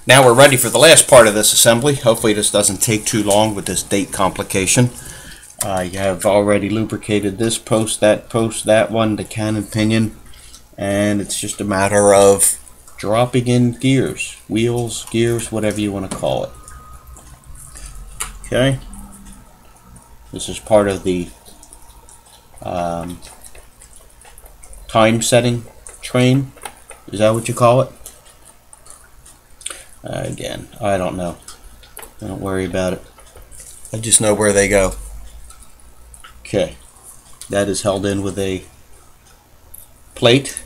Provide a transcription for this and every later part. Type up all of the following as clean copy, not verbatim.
Now we're ready for the last part of this assembly. Hopefully this doesn't take too long with this date complication. I have already lubricated this post, that one, the cannon pinion, and it's just a matter of dropping in gears, wheels, gears, whatever you want to call it. Okay, this is part of the time setting train. Is that what you call it? Again, I don't know. Don't worry about it. I just know where they go. Okay, that is held in with a plate.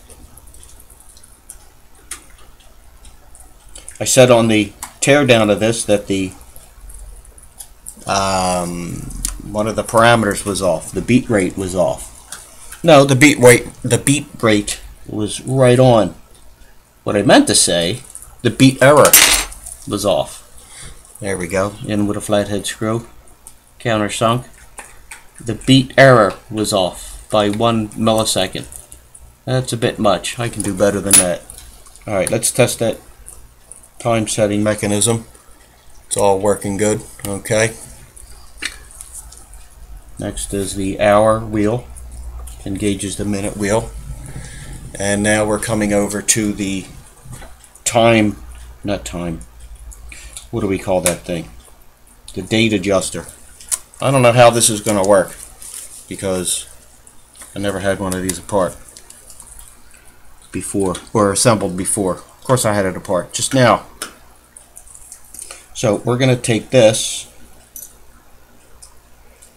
I said on the teardown of this that the one of the parameters was off. The beat rate was off. No, the beat rate was right on. What I meant to say, the beat error was off. There we go. In with a flathead screw. Countersunk. The beat error was off by 1 millisecond. That's a bit much. I can do better than that. Alright, let's test that time setting mechanism. It's all working good. Okay. Next is the hour wheel. Engages the minute wheel. And now we're coming over to the time, not time, what do we call that thing? The date adjuster. I don't know how this is going to work because I never had one of these apart before, or assembled before. Of course I had it apart just now. So we're going to take this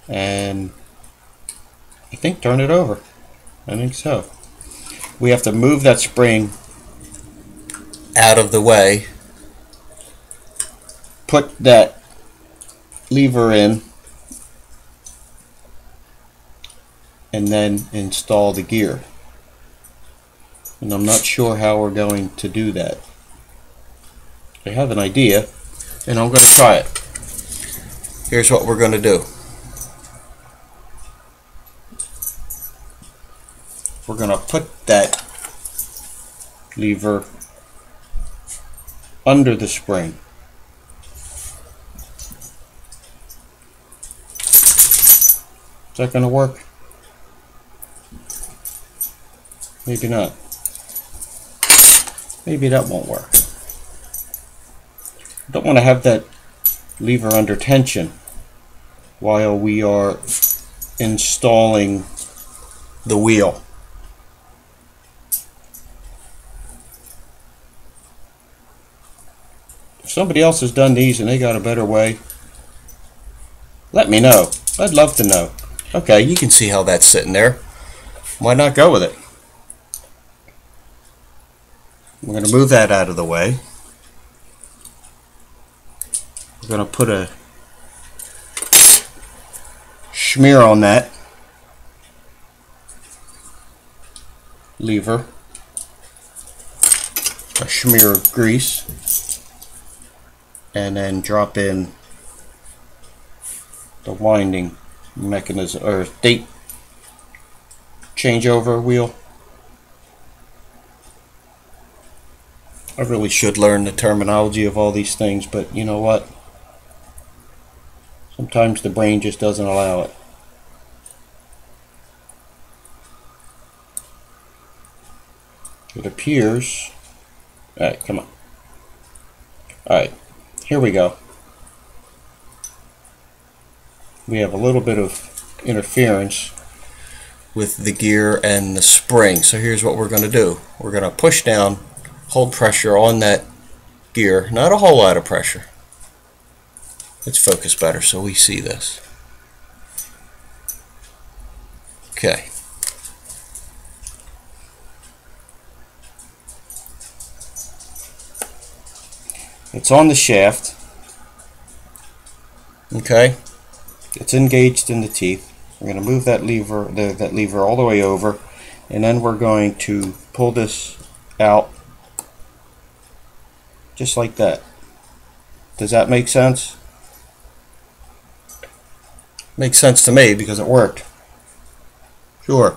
and I think turn it over. I think so. We have to move that spring out of the way, put that lever in, and then install the gear. And I'm not sure how we're going to do that. I have an idea, and I'm going to try it. Here's what we're going to do. We're going to put that lever under the spring. Is that going to work? Maybe not. Maybe that won't work. I don't want to have that lever under tension while we are installing the wheel. If somebody else has done these and they got a better way, let me know. I'd love to know. Okay, you can see how that's sitting there. Why not go with it? We're going to move that out of the way. We're going to put a smear on that lever, a smear of grease, and then drop in the winding mechanism or date changeover wheel. I really should learn the terminology of all these things, but you know what? Sometimes the brain just doesn't allow it. It appears. Alright, come on. Alright, here we go. We have a little bit of interference with the gear and the spring. So here's what we're going to do. We're going to push down, hold pressure on that gear. Not a whole lot of pressure. Let's focus better so we see this. Okay. It's on the shaft. Okay. It's engaged in the teeth. We're going to move that lever all the way over, and then we're going to pull this out just like that. Does that make sense? Makes sense to me because it worked. Sure.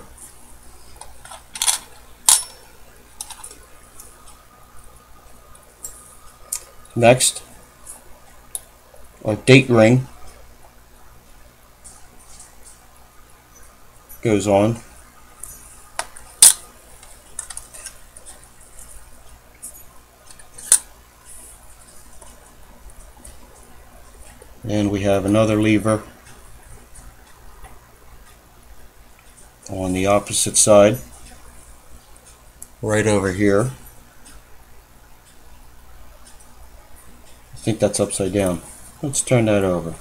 Next, our date ring goes on. And we have another lever on the opposite side, right over here. I think that's upside down. Let's turn that over.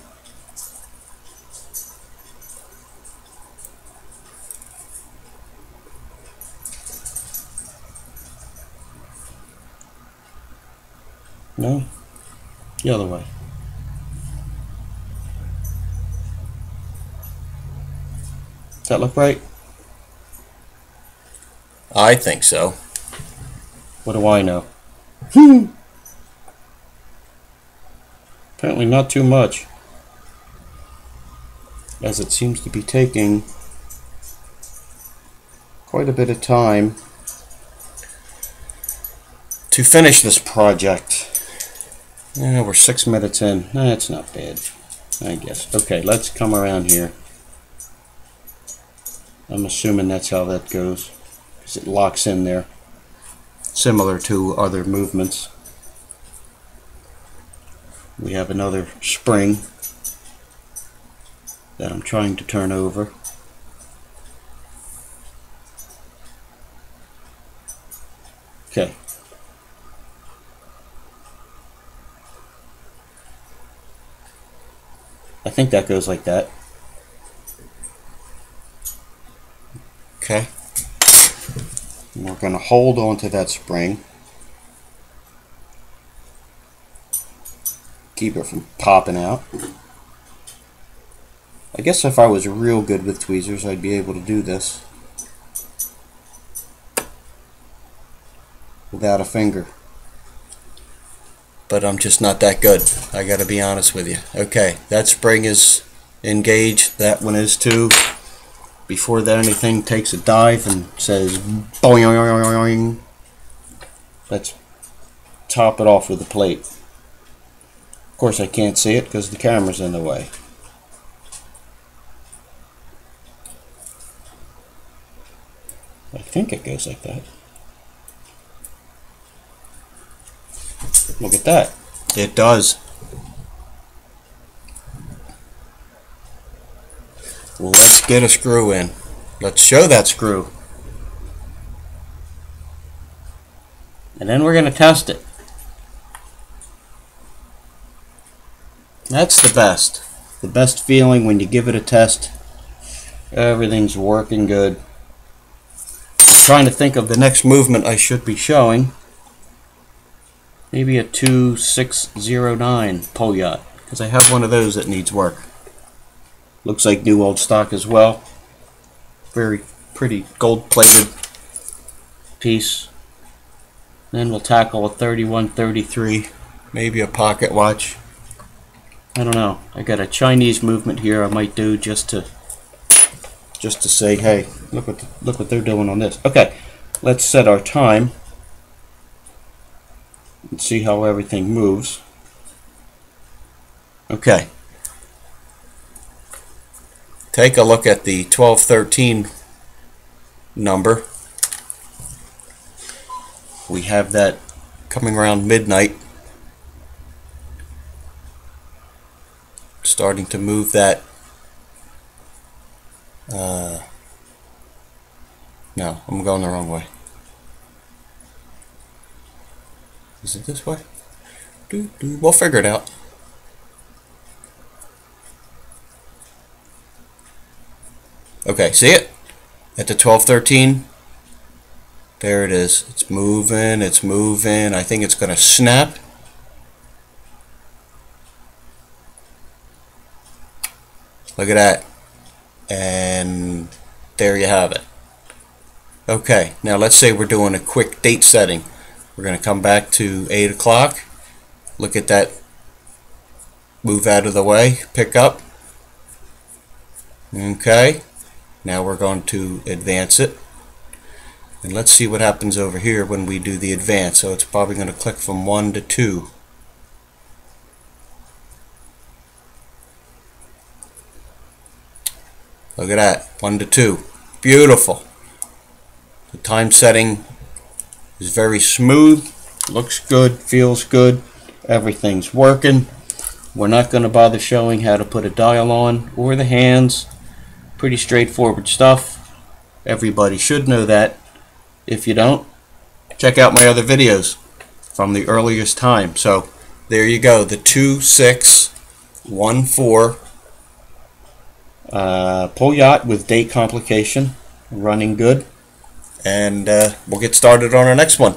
No, the other way. Does that look right? I think so. What do I know? Apparently not too much, as it seems to be taking quite a bit of time to finish this project. Yeah, we're 6 minutes in. That's not bad, I guess. Okay, let's come around here. I'm assuming that's how that goes, because it locks in there, similar to other movements. We have another spring that I'm trying to turn over. Okay. I think that goes like that. Okay. And we're going to hold on to that spring. Keep it from popping out. I guess if I was real good with tweezers, I'd be able to do this without a finger. But I'm just not that good. I gotta be honest with you. Okay, that spring is engaged. That one is too. Before that anything takes a dive and says boing, let's top it off with a plate. Of course I can't see it because the camera's in the way. I think it goes like that. Look at that. It does. Well, let's get a screw in. Let's show that screw. And then we're going to test it. That's the best. The best feeling when you give it a test. Everything's working good. I'm trying to think of the next movement I should be showing. Maybe a 2609 Poljot, because I have one of those that needs work. Looks like new old stock as well. Very pretty gold-plated piece. Then we'll tackle a 3133, maybe a pocket watch. I don't know. I got a Chinese movement here I might do just to say, hey, look what they're doing on this. Okay, let's set our time and see how everything moves. Okay. Take a look at the 1213 number. We have that coming around midnight. Starting to move that. No, I'm going the wrong way. Is it this way? We'll figure it out. Okay, see it? At the 1213. There it is. It's moving, it's moving. I think it's going to snap. Look at that. And there you have it. Okay, now let's say we're doing a quick date setting. We're going to come back to 8 o'clock. Look at that. Move out of the way. Pick up. Okay. Now we're going to advance it. And let's see what happens over here when we do the advance. So it's probably going to click from 1 to 2. Look at that, 1 to 2. Beautiful. The time setting is very smooth, looks good, feels good, everything's working. We're not going to bother showing how to put a dial on or the hands. Pretty straightforward stuff. Everybody should know that. If you don't, check out my other videos from the earliest time. So there you go, the 2614 Poljot with date complication, running good. And we'll get started on our next one.